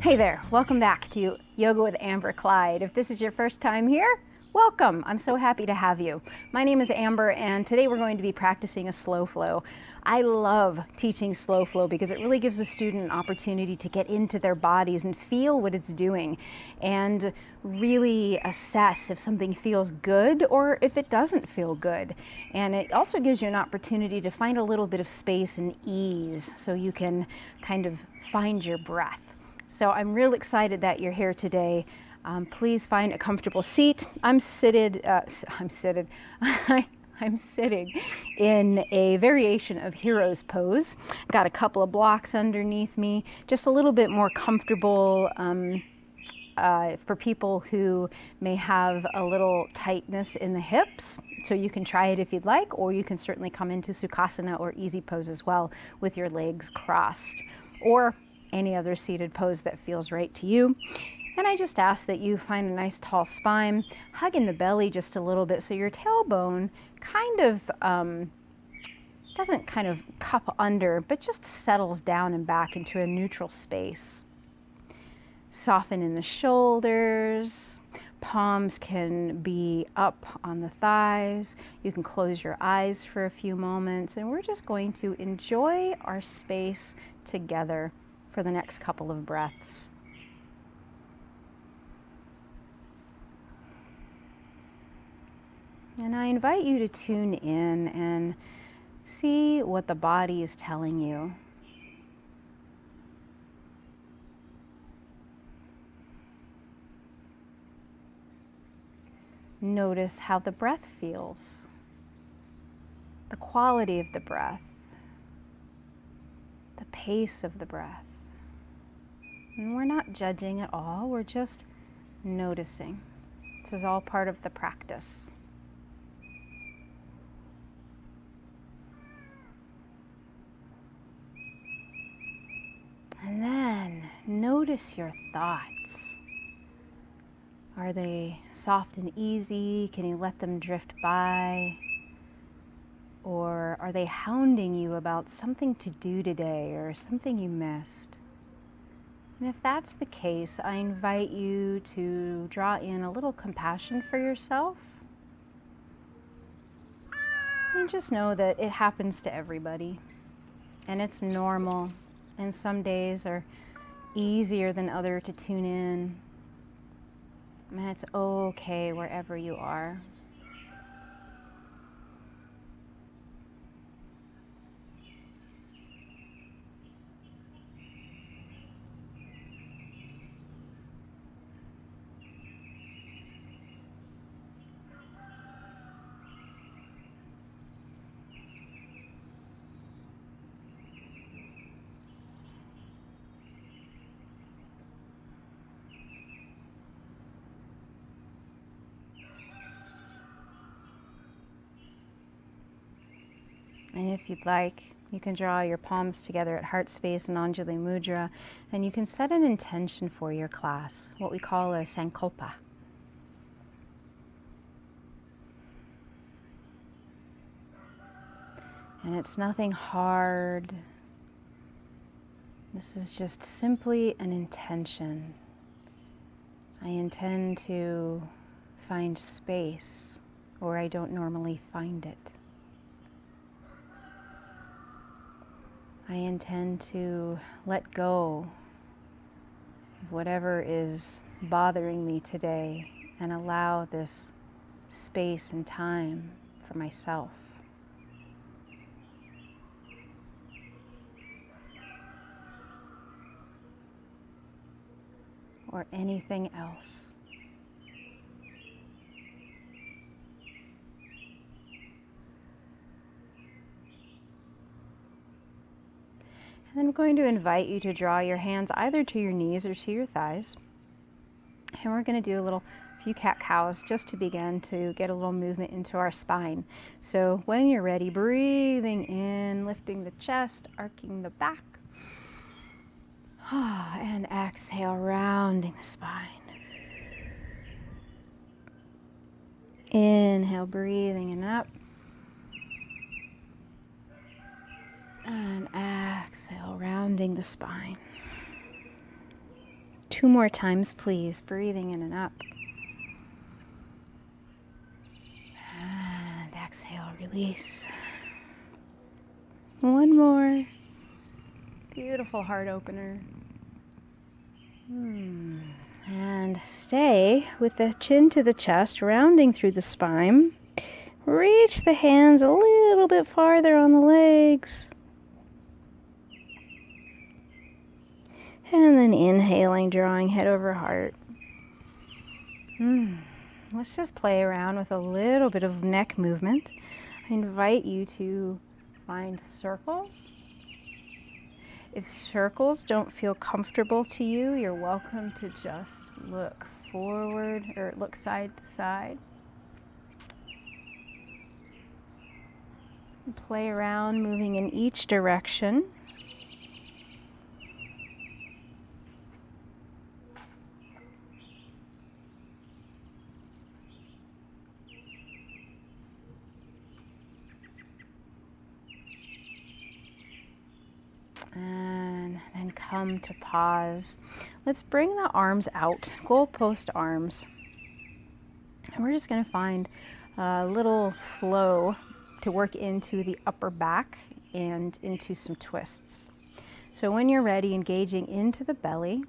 Hey there, welcome back to Yoga with Amber Kleid. If this is your first time here, welcome. I'm so happy to have you. My name is Amber and today we're going to be practicing a slow flow. I love teaching slow flow because it really gives the student an opportunity to get into their bodies and feel what it's doing and really assess if something feels good or if it doesn't feel good. And it also gives you an opportunity to find a little bit of space and ease so you can kind of find your breath. So I'm real excited that you're here today. Please find a comfortable seat. I'm sitting in a variation of hero's pose. Got a couple of blocks underneath me, just a little bit more comfortable for people who may have a little tightness in the hips. So you can try it if you'd like, or you can certainly come into Sukhasana or easy pose as well with your legs crossed, or any other seated pose that feels right to you. And I just ask that you find a nice tall spine, hug in the belly just a little bit so your tailbone kind of doesn't kind of cup under, but just settles down and back into a neutral space. Soften in the shoulders. Palms can be up on the thighs. You can close your eyes for a few moments, and we're just going to enjoy our space together for the next couple of breaths. And I invite you to tune in and see what the body is telling you. Notice how the breath feels, the quality of the breath, the pace of the breath. And we're not judging at all, we're just noticing. This is all part of the practice. And then notice your thoughts. Are they soft and easy? Can you let them drift by? Or are they hounding you about something to do today or something you missed? And if that's the case, I invite you to draw in a little compassion for yourself. And just know that it happens to everybody. And it's normal. And some days are easier than others to tune in. And it's okay wherever you are. And if you'd like, you can draw your palms together at heart space and Anjali Mudra, and you can set an intention for your class, what we call a sankalpa. And it's nothing hard. This is just simply an intention. I intend to find space where I don't normally find it. I intend to let go of whatever is bothering me today and allow this space and time for myself. Or anything else. And then I'm going to invite you to draw your hands either to your knees or to your thighs. And we're going to do a few cat-cows just to begin to get a little movement into our spine. So when you're ready, breathing in, lifting the chest, arcing the back. And exhale, rounding the spine. Inhale, breathing in up. And exhale, rounding the spine. 2 more times, please. Breathing in and up. And exhale, release. One more. Beautiful heart opener. And stay with the chin to the chest, rounding through the spine. Reach the hands a little bit farther on the legs. And then inhaling, drawing head over heart. Let's just play around with a little bit of neck movement. I invite you to find circles. If circles don't feel comfortable to you, you're welcome to just look forward or look side to side. Play around, moving in each direction. And then come to pause. Let's bring the arms out, goalpost arms. And we're just going to find a little flow to work into the upper back and into some twists. So when you're ready, engaging into the belly.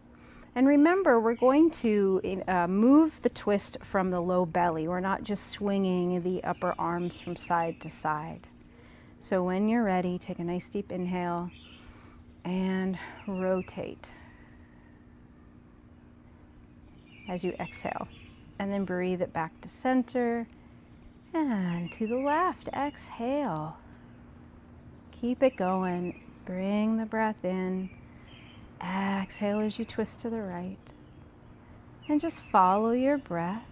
And remember, we're going to move the twist from the low belly. We're not just swinging the upper arms from side to side. So when you're ready, take a nice deep inhale and rotate as you exhale. And then breathe it back to center and to the left. Exhale. Keep it going. Bring the breath in. Exhale as you twist to the right. And just follow your breath.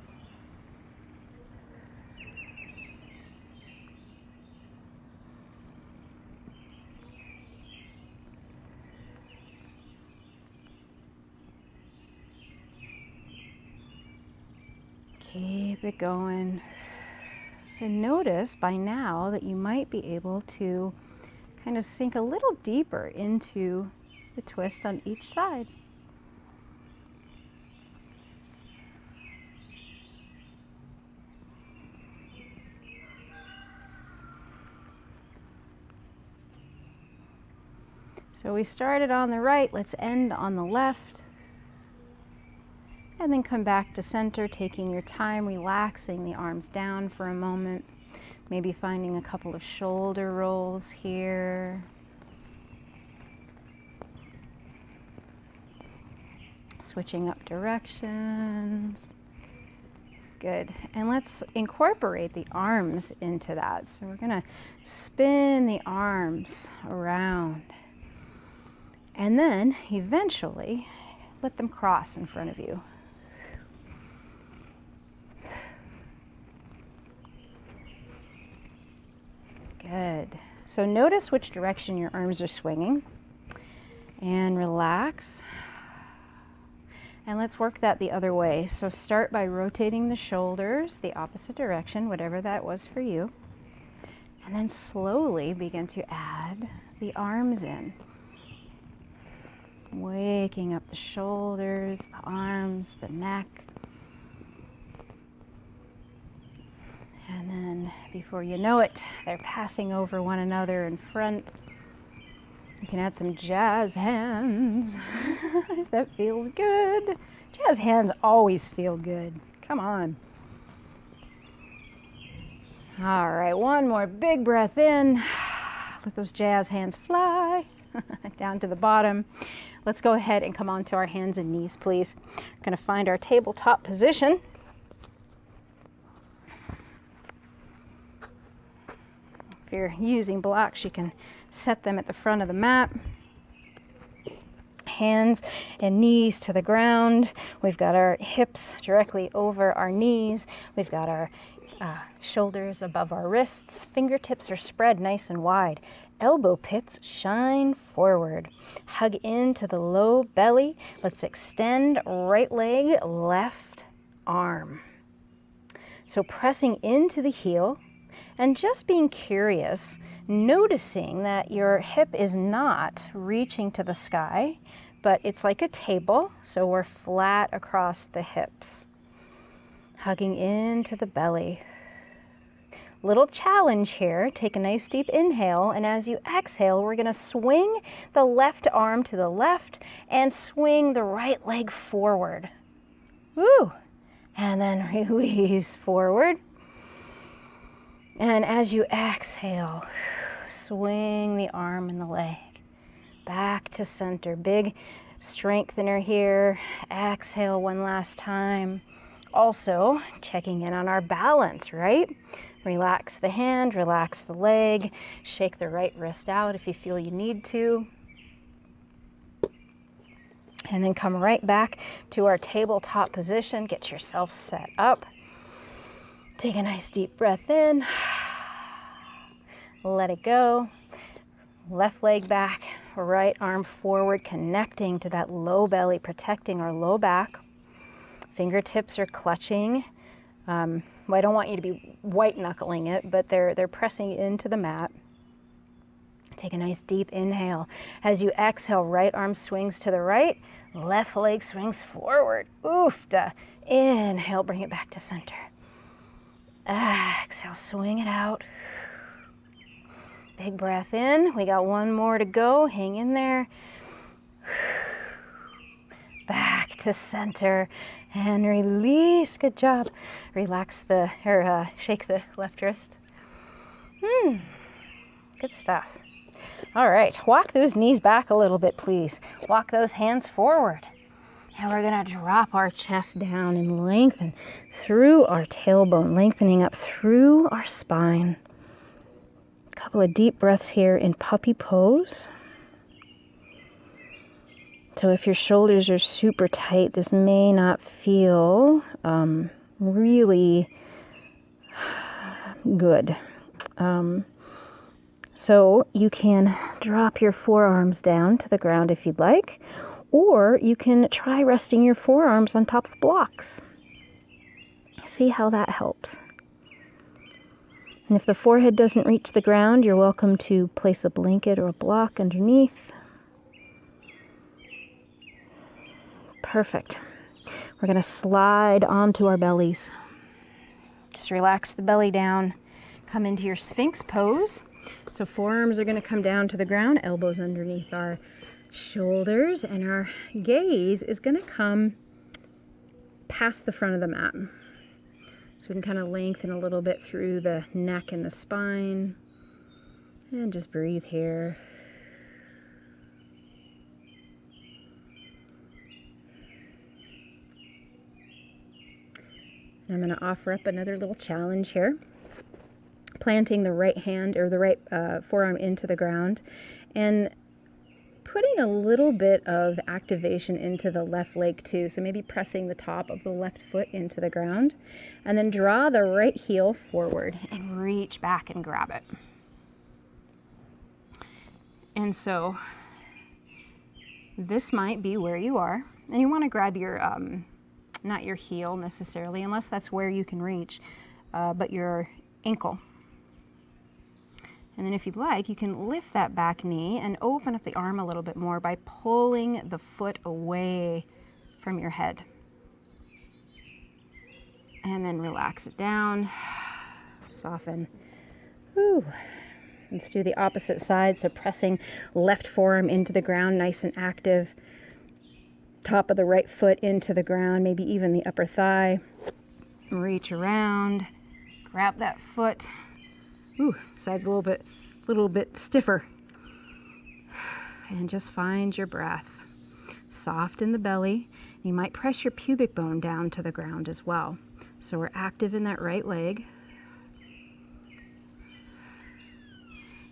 Keep it going. And notice by now that you might be able to kind of sink a little deeper into the twist on each side. So we started on the right, let's end on the left. And then come back to center, taking your time, relaxing the arms down for a moment. Maybe finding a couple of shoulder rolls here. Switching up directions. Good. And let's incorporate the arms into that. So we're going to spin the arms around. And then eventually let them cross in front of you. Good. So notice which direction your arms are swinging and relax. And let's work that the other way. So start by rotating the shoulders the opposite direction, whatever that was for you. And then slowly begin to add the arms in. Waking up the shoulders, the arms, the neck. And then before you know it, they're passing over one another in front. You can add some jazz hands if that feels good. Jazz hands always feel good. Come on. All right, one more big breath in. Let those jazz hands fly down to the bottom. Let's go ahead and come onto our hands and knees, please. We're going to find our tabletop position. If you're using blocks, you can set them at the front of the mat. Hands and knees to the ground. We've got our hips directly over our knees. We've got our shoulders above our wrists. Fingertips are spread nice and wide. Elbow pits shine forward. Hug into the low belly. Let's extend right leg, left arm. So pressing into the heel. And just being curious, noticing that your hip is not reaching to the sky, but it's like a table, so we're flat across the hips, hugging into the belly. Little challenge here. Take a nice deep inhale, and as you exhale, we're going to swing the left arm to the left and swing the right leg forward. Woo! And then release forward. And as you exhale, swing the arm and the leg back to center. Big strengthener here. Exhale one last time. Also, checking in on our balance, right? Relax the hand, relax the leg, shake the right wrist out if you feel you need to. And then come right back to our tabletop position. Get yourself set up. Take a nice deep breath in. Let it go. Left leg back, right arm forward, connecting to that low belly, protecting our low back. Fingertips are clutching. Well, I don't want you to be white knuckling it, but they're pressing into the mat. Take a nice deep inhale. As you exhale, right arm swings to the right, left leg swings forward. Oofta. Inhale, bring it back to center. Exhale, swing it out. Big breath in. We got one more to go. Hang in there. Back to center and release. Good job. Relax shake the left wrist. Good stuff. All right, walk those knees back a little bit, please. Walk those hands forward. And we're gonna drop our chest down and lengthen through our tailbone, lengthening up through our spine. A couple of deep breaths here in puppy pose. So if your shoulders are super tight, this may not feel really good. So you can drop your forearms down to the ground if you'd like, or you can try resting your forearms on top of blocks. See how that helps. And if the forehead doesn't reach the ground, you're welcome to place a blanket or a block underneath. Perfect. We're going to slide onto our bellies. Just relax the belly down. Come into your Sphinx pose. So forearms are going to come down to the ground, elbows underneath our shoulders, and our gaze is going to come past the front of the mat. So we can kind of lengthen a little bit through the neck and the spine. And just breathe here. I'm going to offer up another little challenge here. Planting the right hand or the right forearm into the ground and putting a little bit of activation into the left leg too. So maybe pressing the top of the left foot into the ground and then draw the right heel forward and reach back and grab it. And so this might be where you are, and you want to grab your not your heel necessarily, unless that's where you can reach, but your ankle. And then if you'd like, you can lift that back knee and open up the arm a little bit more by pulling the foot away from your head. And then relax it down, soften. Whew. Let's do the opposite side, so pressing left forearm into the ground, nice and active. Top of the right foot into the ground, maybe even the upper thigh. Reach around, grab that foot. Ooh, side's a little bit stiffer. And just find your breath. Soften the belly. You might press your pubic bone down to the ground as well. So we're active in that right leg.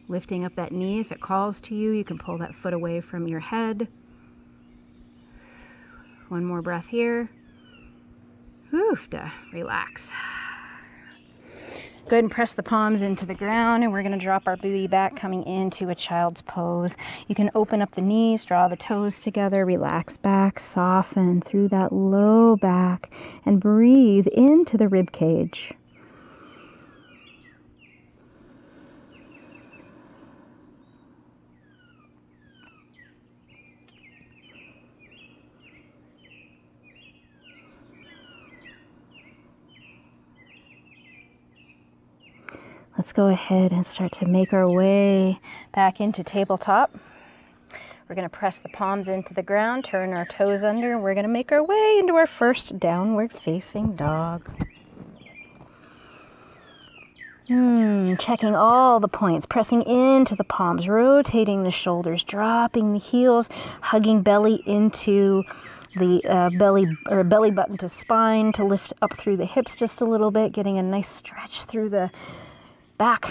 Lifting up that knee. If it calls to you, you can pull that foot away from your head. One more breath here. Relax. Go ahead and press the palms into the ground, and we're going to drop our booty back, coming into a child's pose. You can open up the knees, draw the toes together, relax back, soften through that low back, and breathe into the rib cage. Let's go ahead and start to make our way back into tabletop. We're going to press the palms into the ground, turn our toes under. We're going to make our way into our first downward facing dog. Checking all the points, pressing into the palms, rotating the shoulders, dropping the heels, hugging belly into the belly button to spine to lift up through the hips just a little bit, getting a nice stretch through the back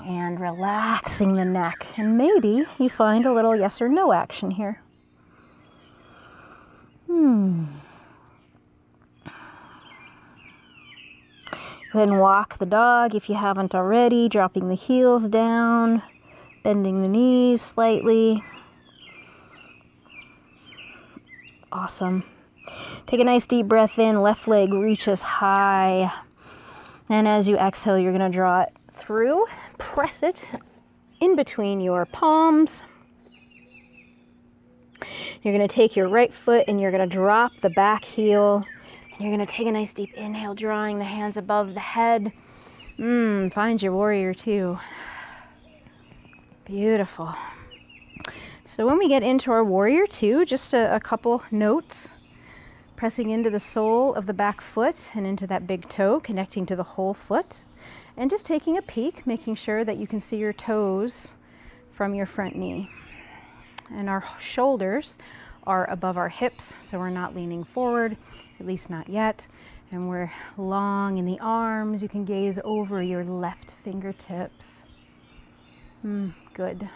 and relaxing the neck. And maybe you find a little yes or no action here. Go ahead and walk the dog if you haven't already, dropping the heels down, bending the knees slightly. Awesome. Take a nice deep breath in, left leg reaches high. And as you exhale, you're going to draw it through, press it in between your palms. You're going to take your right foot and you're going to drop the back heel. And you're going to take a nice deep inhale, drawing the hands above the head. Find your warrior two. Beautiful. So when we get into our warrior two, just a couple notes. Pressing into the sole of the back foot and into that big toe, connecting to the whole foot. And just taking a peek, making sure that you can see your toes from your front knee. And our shoulders are above our hips, so we're not leaning forward, at least not yet. And we're long in the arms. You can gaze over your left fingertips. Good.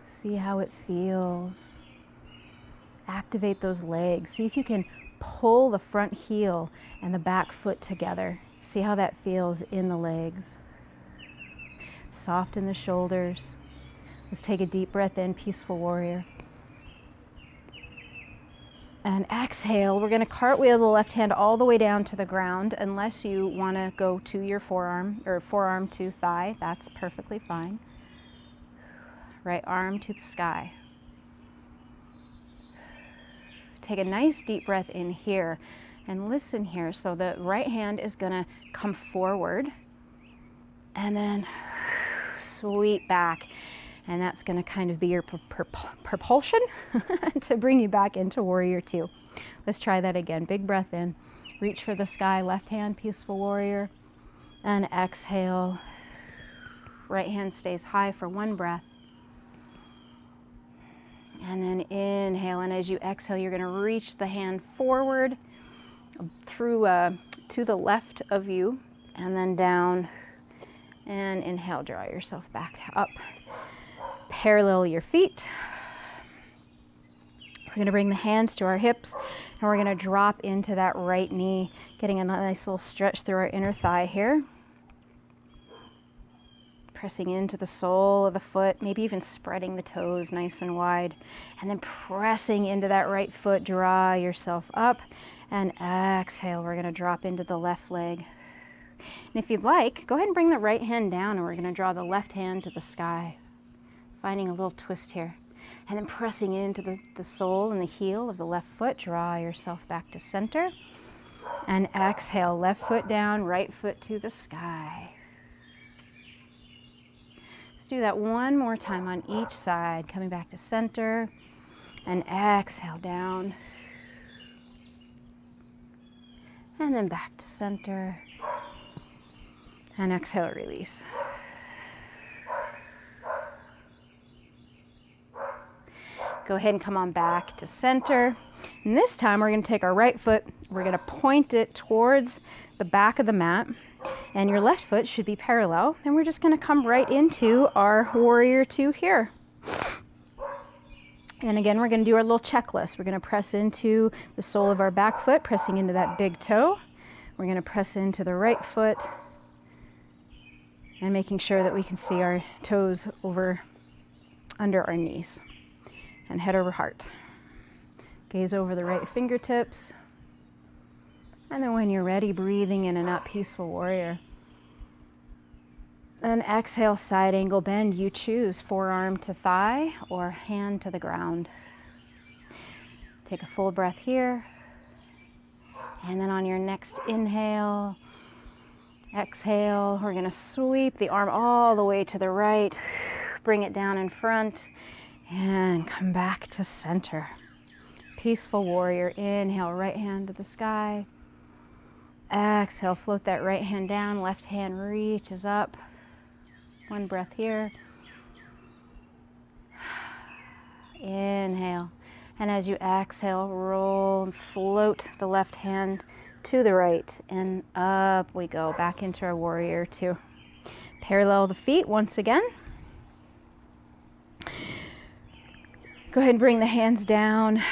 See how it feels. Activate those legs. See if you can pull the front heel and the back foot together. See how that feels in the legs. Soften the shoulders. Let's take a deep breath in, peaceful warrior. And exhale, we're going to cartwheel the left hand all the way down to the ground, unless you want to go to your forearm, or forearm to thigh. That's perfectly fine. Right arm to the sky. Take a nice deep breath in here and listen here. So the right hand is going to come forward and then sweep back. And that's going to kind of be your propulsion to bring you back into warrior two. Let's try that again. Big breath in. Reach for the sky. Left hand, peaceful warrior. And exhale. Right hand stays high for one breath. And then inhale. And as you exhale, you're going to reach the hand forward through to the left of you. And then down. And inhale, draw yourself back up. Parallel your feet. We're going to bring the hands to our hips and we're going to drop into that right knee, getting a nice little stretch through our inner thigh here. Pressing into the sole of the foot, maybe even spreading the toes nice and wide. And then pressing into that right foot, draw yourself up. And exhale, we're going to drop into the left leg. And if you'd like, go ahead and bring the right hand down and we're going to draw the left hand to the sky. Finding a little twist here. And then pressing into the sole and the heel of the left foot. Draw yourself back to center. And exhale, left foot down, right foot to the sky. Let's do that one more time on each side. Coming back to center. And exhale down. And then back to center. And exhale, release. Go ahead and come on back to center. And this time we're going to take our right foot, we're going to point it towards the back of the mat. And your left foot should be parallel. And we're just going to come right into our warrior two here. And again, we're going to do our little checklist. We're going to press into the sole of our back foot, pressing into that big toe. We're going to press into the right foot. And making sure that we can see our toes over under our knees. And head over heart. Gaze over the right fingertips. And then when you're ready, breathing in and out, peaceful warrior. And exhale, side angle bend. You choose forearm to thigh or hand to the ground. Take a full breath here. And then on your next inhale, Exhale, we're going to sweep the arm all the way to the right, bring it down in front, and come back to center. Peaceful warrior. Inhale, right hand to the sky. Exhale, float that right hand down, left hand reaches up. One breath here. Inhale. And as you exhale, roll and float the left hand to the right, and up we go, back into our warrior two. Parallel the feet once again. Go ahead and bring the hands down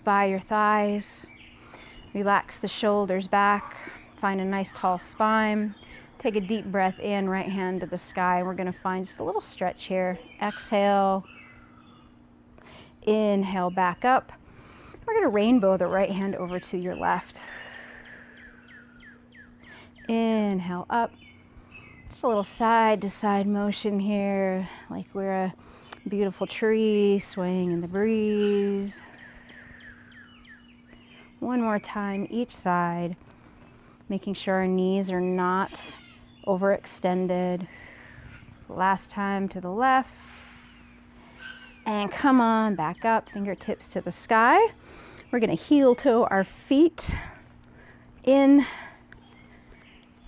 by your thighs. Relax the shoulders back. Find a nice tall spine. Take a deep breath in, right hand to the sky. We're going to find just a little stretch here. Exhale. Inhale, back up. We're going to rainbow the right hand over to your left. Inhale, up. Just a little side to side motion here, like we're a beautiful tree swaying in the breeze. One more time, each side, making sure our knees are not overextended. Last time to the left. And come on, back up, fingertips to the sky. We're going to heel toe our feet in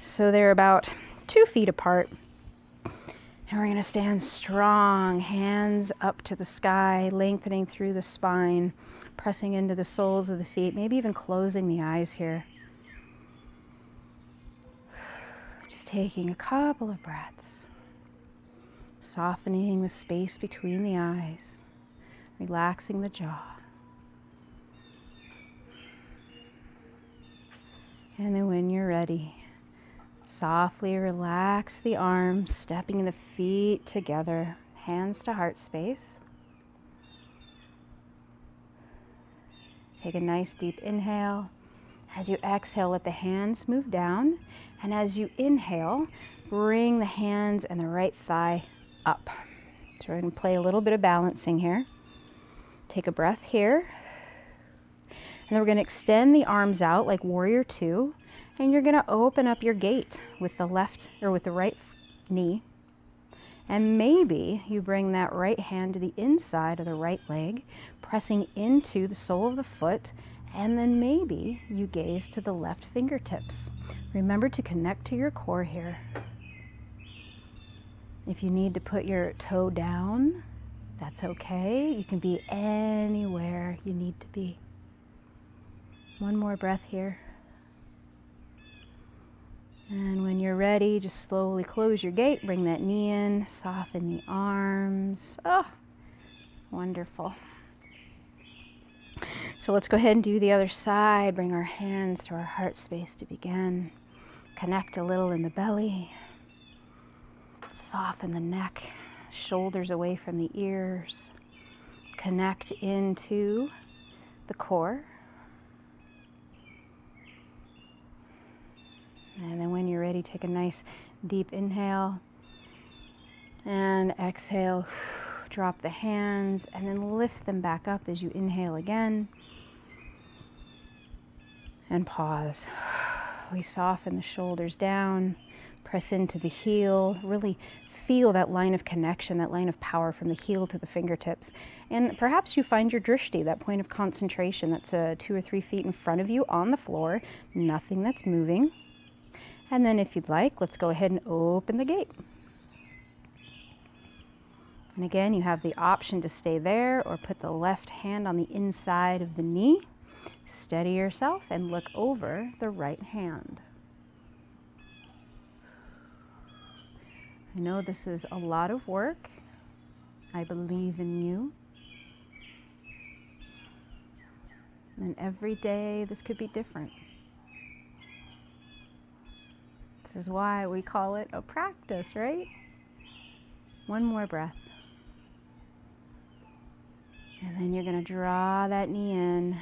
so they're about 2 feet apart. And we're going to stand strong, hands up to the sky, lengthening through the spine, pressing into the soles of the feet, maybe even closing the eyes here. Just taking a couple of breaths, softening the space between the eyes, relaxing the jaw. And then when you're ready, softly relax the arms, stepping the feet together, hands to heart space. Take a nice deep inhale. As you exhale, let the hands move down. And as you inhale, bring the hands and the right thigh up. So we're going to play a little bit of balancing here. Take a breath here. And then we're going to extend the arms out like warrior two. And you're going to open up your gate with the left or with the right knee. And maybe you bring that right hand to the inside of the right leg, pressing into the sole of the foot. And then maybe you gaze to the left fingertips. Remember to connect to your core here. If you need to put your toe down, that's okay. You can be anywhere you need to be. One more breath here. And when you're ready, just slowly close your gate, bring that knee in, soften the arms. Oh, wonderful. So let's go ahead and do the other side. Bring our hands to our heart space to begin. Connect a little in the belly. Soften the neck, shoulders away from the ears. Connect into the core. And then when you're ready, take a nice deep inhale. And exhale, drop the hands and then lift them back up as you inhale again. And pause. We soften the shoulders down, press into the heel, really feel that line of connection, that line of power from the heel to the fingertips. And perhaps you find your drishti, that point of concentration that's 2 or 3 feet in front of you on the floor, nothing that's moving. And then if you'd like, let's go ahead and open the gate. And again, you have the option to stay there or put the left hand on the inside of the knee. Steady yourself and look over the right hand. I know this is a lot of work. I believe in you. And every day this could be different. This is why we call it a practice, right? One more breath. And then you're going to draw that knee in.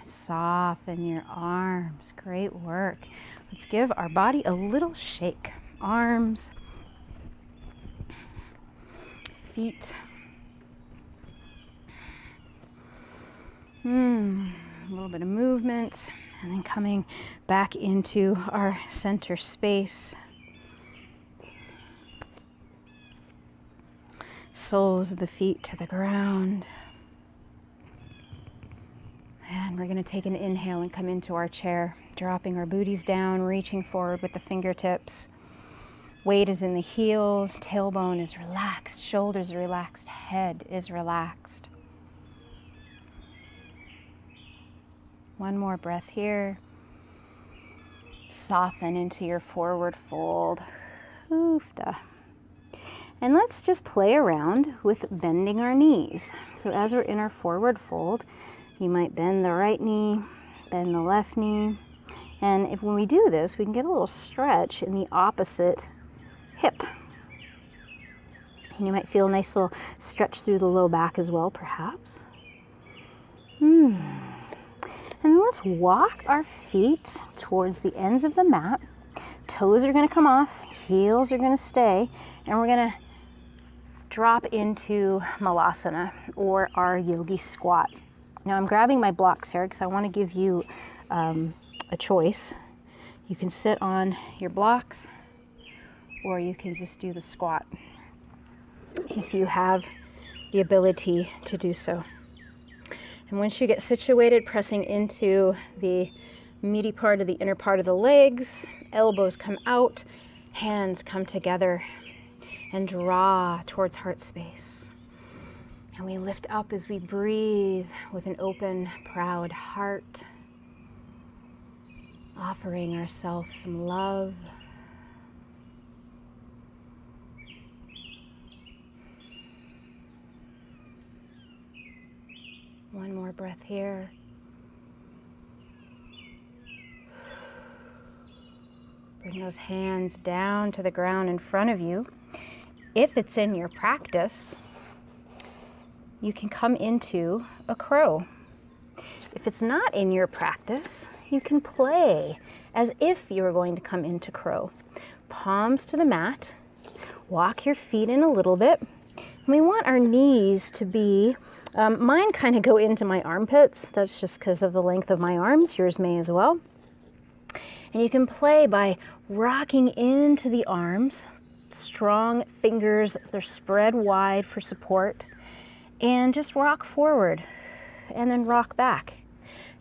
Soften your arms. Great work. Let's give our body a little shake. Arms, feet. A little bit of movement. And then coming back into our center space. soles of the feet to the ground. And we're going to take an inhale and come into our chair, dropping our booties down, reaching forward with the fingertips. Weight is in the heels, tailbone is relaxed, shoulders are relaxed, head is relaxed. One more breath here. Soften into your forward fold. Oofda. And let's just play around with bending our knees. So as we're in our forward fold, you might bend the right knee, bend the left knee. And when we do this, we can get a little stretch in the opposite hip. And you might feel a nice little stretch through the low back as well, perhaps. And then let's walk our feet towards the ends of the mat. Toes are going to come off, heels are going to stay, and we're going to drop into Malasana, or our yogi squat. Now I'm grabbing my blocks here because I want to give you a choice. You can sit on your blocks, or you can just do the squat if you have the ability to do so. And once you get situated, pressing into the meaty part of the inner part of the legs, elbows come out, hands come together, and draw towards heart space. And we lift up as we breathe with an open, proud heart, offering ourselves some love. One more breath here. Bring those hands down to the ground in front of you. If it's in your practice, you can come into a crow. If it's not in your practice, you can play as if you were going to come into crow. Palms to the mat. Walk your feet in a little bit. And we want our knees to be, mine kind of go into my armpits. That's just because of the length of my arms. Yours may as well. And you can play by rocking into the arms. Strong fingers, they're spread wide for support. And just rock forward and then rock back.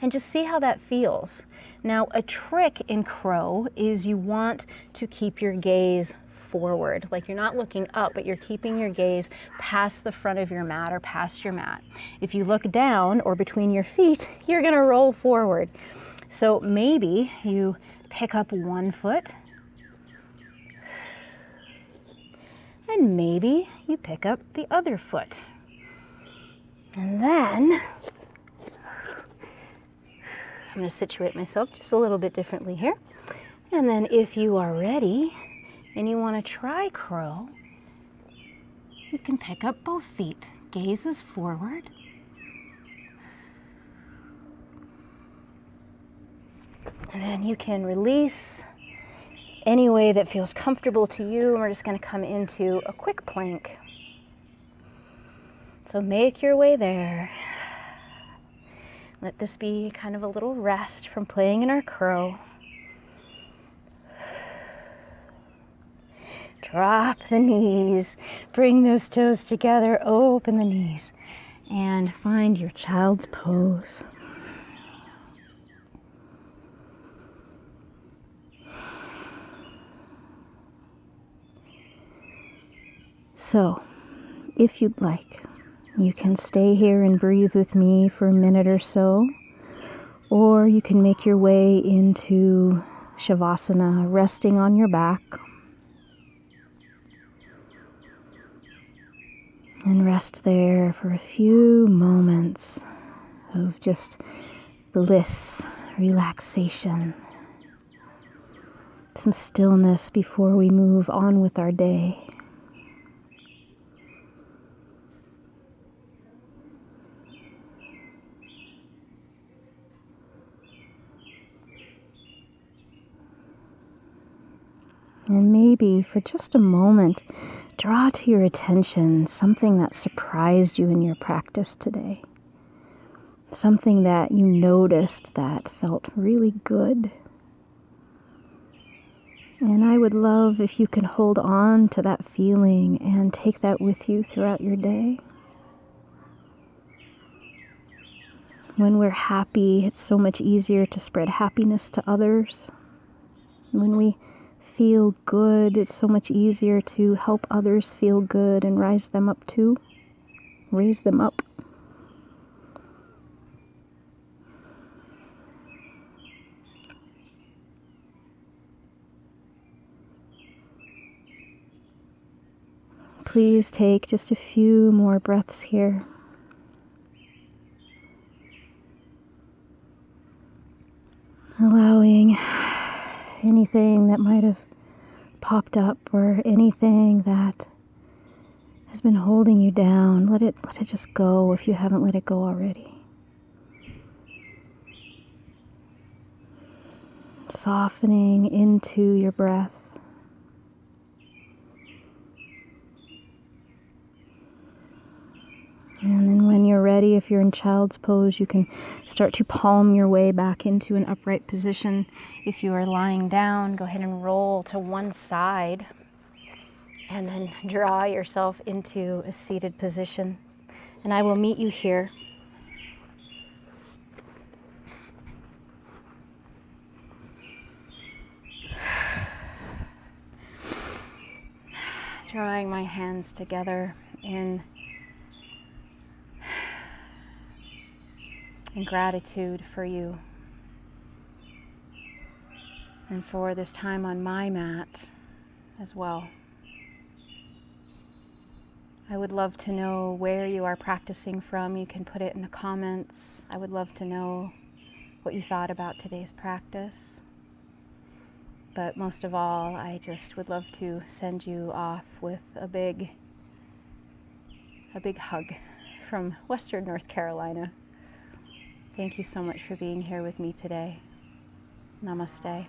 And just see how that feels. Now, a trick in crow is you want to keep your gaze forward. Like you're not looking up, but you're keeping your gaze past the front of your mat or past your mat. If you look down or between your feet, you're going to roll forward. So maybe you pick up one foot, and maybe you pick up the other foot. And then I'm going to situate myself just a little bit differently here. And then if you are ready and you want to try crow, you can pick up both feet. Gaze is forward. And then you can release any way that feels comfortable to you. And we're just going to come into a quick plank. So make your way there. Let this be kind of a little rest from playing in our crow. Drop the knees. Bring those toes together. Open the knees. And find your child's pose. So, if you'd like, you can stay here and breathe with me for a minute or so, or you can make your way into Shavasana, resting on your back, and rest there for a few moments of just bliss, relaxation, some stillness before we move on with our day. And maybe for just a moment, draw to your attention something that surprised you in your practice today. Something that you noticed that felt really good. And I would love if you can hold on to that feeling and take that with you throughout your day. When we're happy, it's so much easier to spread happiness to others. When we feel good, it's so much easier to help others feel good and rise them up too. Raise them up. Please take just a few more breaths here. Allowing anything that might have popped up or anything that has been holding you down, let it just go if you haven't let it go already. Softening into your breath. And then when you're ready, if you're in child's pose, you can start to palm your way back into an upright position. If you are lying down, go ahead and roll to one side and then draw yourself into a seated position. And I will meet you here. Drawing my hands together in gratitude for you and for this time on my mat as well. I would love to know where you are practicing from. You can put it in the comments. I would love to know what you thought about today's practice. But most of all, I just would love to send you off with a big hug from Western North Carolina. Thank you so much for being here with me today. Namaste.